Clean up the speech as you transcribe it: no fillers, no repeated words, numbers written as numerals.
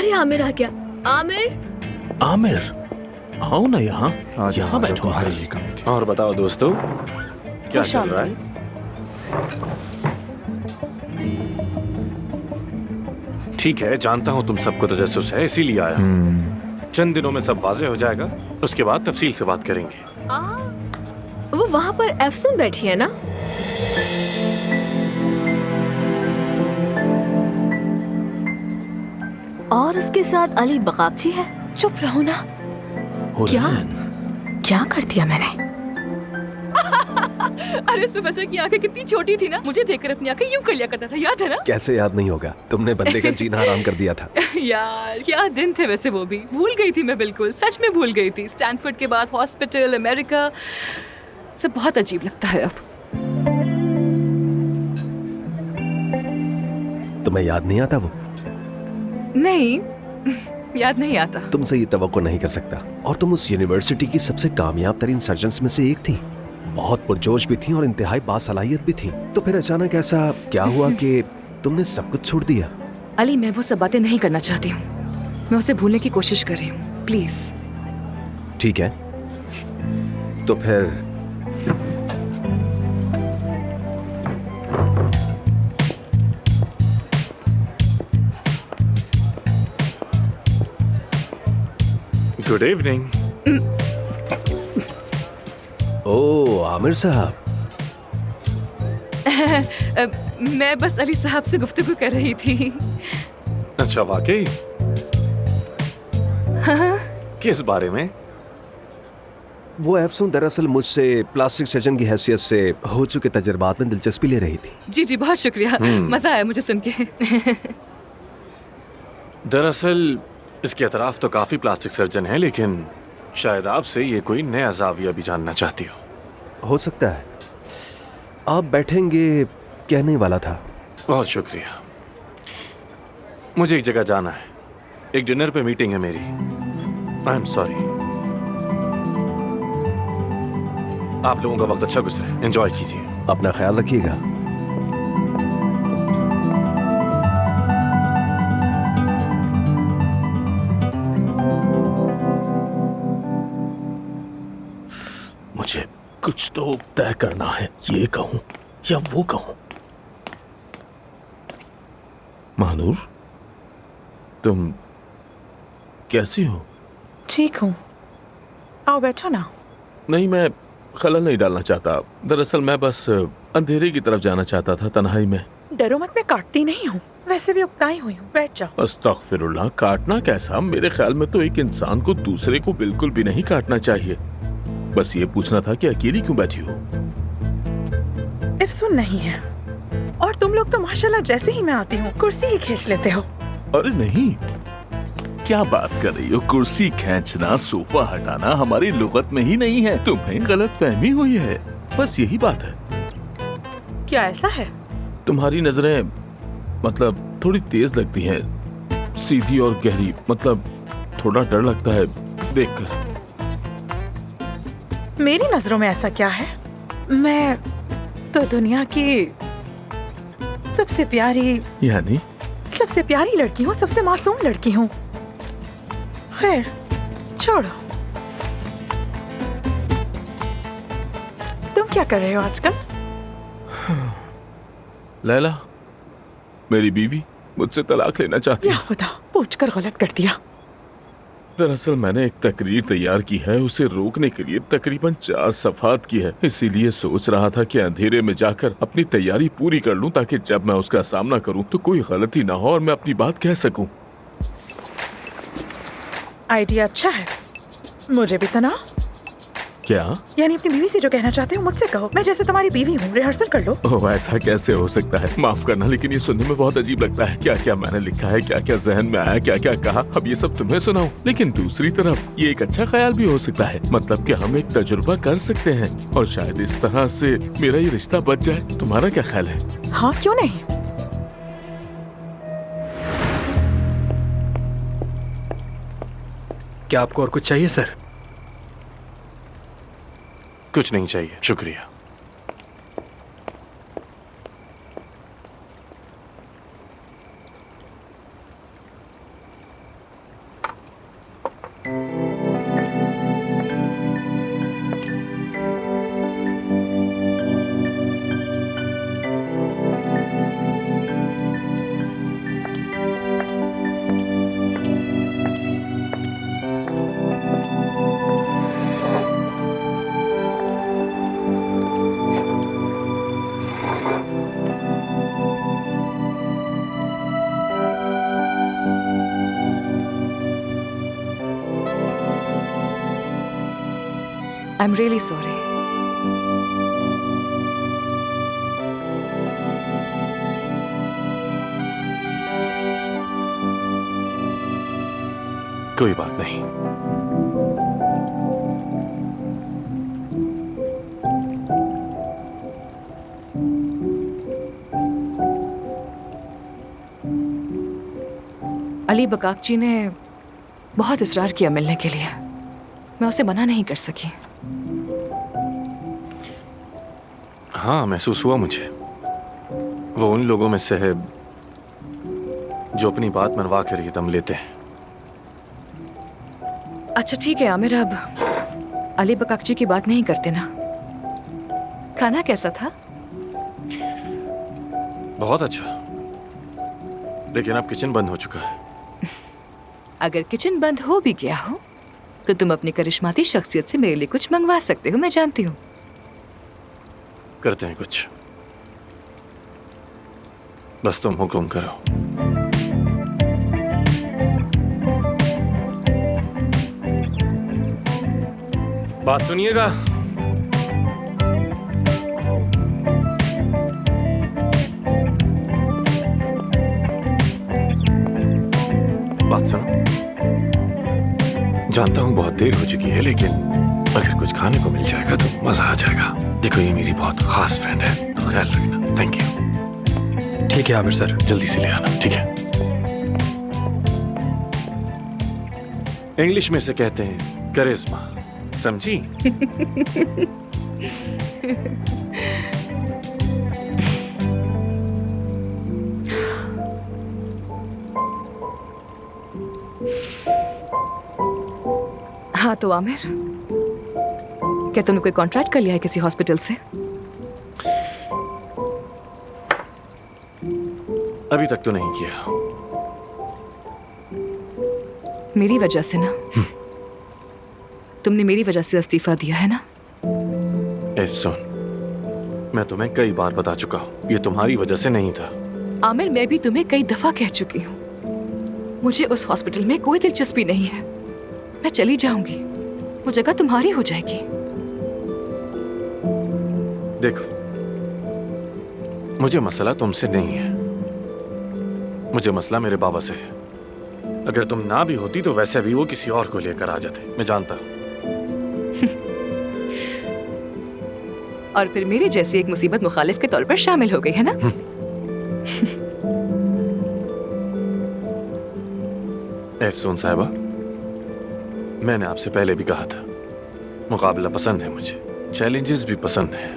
अरे आमिर आ गया। आमिर आमिर, आओ ना यहाँ बैठो। तुम्हारी ही कमी थी। और बताओ दोस्तों, क्या चल रहा है? ठीक है, जानता हूँ तुम सबको तजस्सुस है, इसीलिए आया हूँ। चंद दिनों में सब वाज़ेह हो जाएगा, उसके बाद तफसील से बात करेंगे। वो वहाँ पर एफसून बैठी है ना? और उसके साथ अली बगाबची है। चुप रहो ना। क्या कर दिया मैंने? अरे इस प्रोफेसर की आंखें कितनी छोटी थी ना, मुझे देखकर अपनी आंखें यूं कर लिया करता था, याद है ना? कैसे याद नहीं होगा, तुमने बंदे का जीना हराम कर दिया था। यार क्या दिन थे वैसे, वो भी भूल गई थी मैं, बिल्कुल सच में भूल गई थी। स्टैनफोर्ड के बाद हॉस्पिटल, अमेरिका, सब बहुत अजीब लगता है अब। तुम्हें याद नहीं आता वो? नहीं, याद नहीं आता। तुमसे ये तवक्को नहीं कर सकता। और तुम उस यूनिवर्सिटी की सबसे कामयाब तरीन सर्जन्स में से एक थी, बहुत पुरजोश भी थी और इंतहाई बासलाहियत भी थी। तो फिर अचानक ऐसा क्या हुआ कि तुमने सब कुछ छोड़ दिया? अली, मैं वो सब बातें नहीं करना चाहती हूँ। मैं उसे भूलने की कोशिश कर रही हूँ, प्लीज। ठीक है, तो फिर गुड इवनिंग। ओ आमिर साहब, मैं बस अली साहब से गुफ्तगू कर रही थी। अच्छा, वाकई? हाँ। किस बारे में? वो एफसून दरअसल मुझसे प्लास्टिक सर्जन की हैसियत से हो चुके तजुर्बात में दिलचस्पी ले रही थी। जी जी, बहुत शुक्रिया, मजा आया मुझे सुन के। दरअसल इसके अतराफ तो काफी प्लास्टिक सर्जन हैं, लेकिन शायद आपसे ये कोई नया जाविया भी जानना चाहती हो सकता है। आप बैठेंगे, कहने वाला था। बहुत शुक्रिया। मुझे एक जगह जाना है, एक डिनर पे मीटिंग है मेरी। I am sorry. आप लोगों का वक्त अच्छा गुजरे, एंजॉय कीजिए। अपना ख्याल रखिएगा। मुझे कुछ तो तय करना है, ये कहूं या वो कहूं। महानूर, तुम कैसी हो? ठीक हूँ, आओ बैठो ना। नहीं, मैं खलल नहीं डालना चाहता। दरअसल मैं बस अंधेरे की तरफ जाना चाहता था, तन्हाई में। डरो मत, मैं काटती नहीं हूँ, वैसे भी उकताई हुई हूँ। बैठ जाओ। अस्तगफिरुल्लाह, काटना कैसा? मेरे ख्याल में तो एक इंसान को दूसरे को बिल्कुल भी नहीं काटना चाहिए। बस ये पूछना था कि अकेली क्यों बैठी हो? इफ्सून नहीं है, और तुम लोग तो माशाल्लाह जैसे ही मैं आती हूँ कुर्सी ही खींच लेते हो। अरे नहीं, क्या बात कर रही हो? कुर्सी खींचना, सोफा हटाना हमारी लुगत में ही नहीं है। तुम्हें गलत फहमी हुई है, बस यही बात है। क्या ऐसा है? तुम्हारी नजरें मतलब थोड़ी तेज लगती हैं, सीधी और गहरी। मतलब थोड़ा डर लगता है देखकर। मेरी नजरों में ऐसा क्या है? मैं तो दुनिया की सबसे प्यारी, यानी सबसे प्यारी लड़की हूँ, सबसे मासूम लड़की हूँ। खैर छोड़ो, तुम क्या कर रहे हो आजकल? लैला, मेरी बीवी, मुझसे तलाक लेना चाहती या है। खुदा, पूछकर गलत कर दिया। दरअसल मैंने एक तकरीर तैयार की है, उसे रोकने के लिए तकरीबन 4 सफ़हात की है। इसीलिए सोच रहा था कि अंधेरे में जाकर अपनी तैयारी पूरी कर लूं, ताकि जब मैं उसका सामना करूं तो कोई गलती ना हो और मैं अपनी बात कह सकूं। आइडिया अच्छा है, मुझे भी सुनाओ। क्या? यानी अपनी बीवी से जो कहना चाहते हो मुझसे कहो। मैं जैसे तुम्हारी बीवी हूँ, रिहर्सल कर लो। ओह, ऐसा कैसे हो सकता है? माफ करना, लेकिन ये सुनने में बहुत अजीब लगता है। क्या क्या मैंने लिखा है, क्या क्या जहन में आया, क्या क्या कहा, अब ये सब तुम्हें सुनाऊं। लेकिन दूसरी तरफ ये एक अच्छा ख्याल भी हो सकता है, मतलब कि हम एक तजुर्बा कर सकते हैं और शायद इस तरह से मेरा ये रिश्ता बच जाए। तुम्हारा क्या ख्याल है? हाँ, क्यों नहीं। क्या आपको और कुछ चाहिए सर? कुछ नहीं चाहिए, शुक्रिया। I am really sorry. कोई बात नहीं। अली बकाकची ने बहुत इसरार किया मिलने के लिए, मैं उसे मना नहीं कर सकी। हाँ, महसूस हुआ मुझे। वो उन लोगों में से है जो अपनी बात मनवा कर ही दम लेते हैं। अच्छा ठीक है आमिर, अब अली बकाकची की बात नहीं करते ना। खाना कैसा था? बहुत अच्छा, लेकिन अब किचन बंद हो चुका है। अगर किचन बंद हो भी गया हो तो तुम अपनी करिश्माती शख्सियत से मेरे लिए कुछ मंगवा सकते हो, मैं जानती हूँ। करते हैं कुछ, बस तुम हुक्म करो। बात सुनिएगा। बात सुनो। जानता हूं बहुत देर हो चुकी है, लेकिन अगर कुछ खाने को मिल जाएगा तो मजा आ जाएगा। देखो, ये मेरी बहुत खास फ्रेंड है, तो ख्याल रखना। Thank you. ठीक है आमिर सर। जल्दी से ले आना, ठीक है? इंग्लिश में से कहते हैं करिश्मा, समझी? हाँ तो आमिर, क्या तुमने कोई कॉन्ट्रैक्ट कर लिया है किसी हॉस्पिटल से? अभी तक तो नहीं किया। मेरी वजह से ना? तुमने मेरी वजह से इस्तीफा दिया है ना? सुन, मैं तुम्हें कई बार बता चुका हूँ, ये तुम्हारी वजह से नहीं था। आमिर, मैं भी तुम्हें कई दफा कह चुकी हूँ, मुझे उस हॉस्पिटल में कोई दिलचस्पी नहीं है। मैं चली जाऊंगी, वो जगह तुम्हारी हो जाएगी। देखो, मुझे मसला तुमसे नहीं है, मुझे मसला मेरे बाबा से है। अगर तुम ना भी होती तो वैसे भी वो किसी और को लेकर आ जाते, मैं जानता हूं। और फिर मेरे जैसी एक मुसीबत मुखालिफ के तौर पर शामिल हो गई है ना? एफसून साहिबा, मैंने आपसे पहले भी कहा था, मुकाबला पसंद है मुझे, चैलेंजेस भी पसंद है,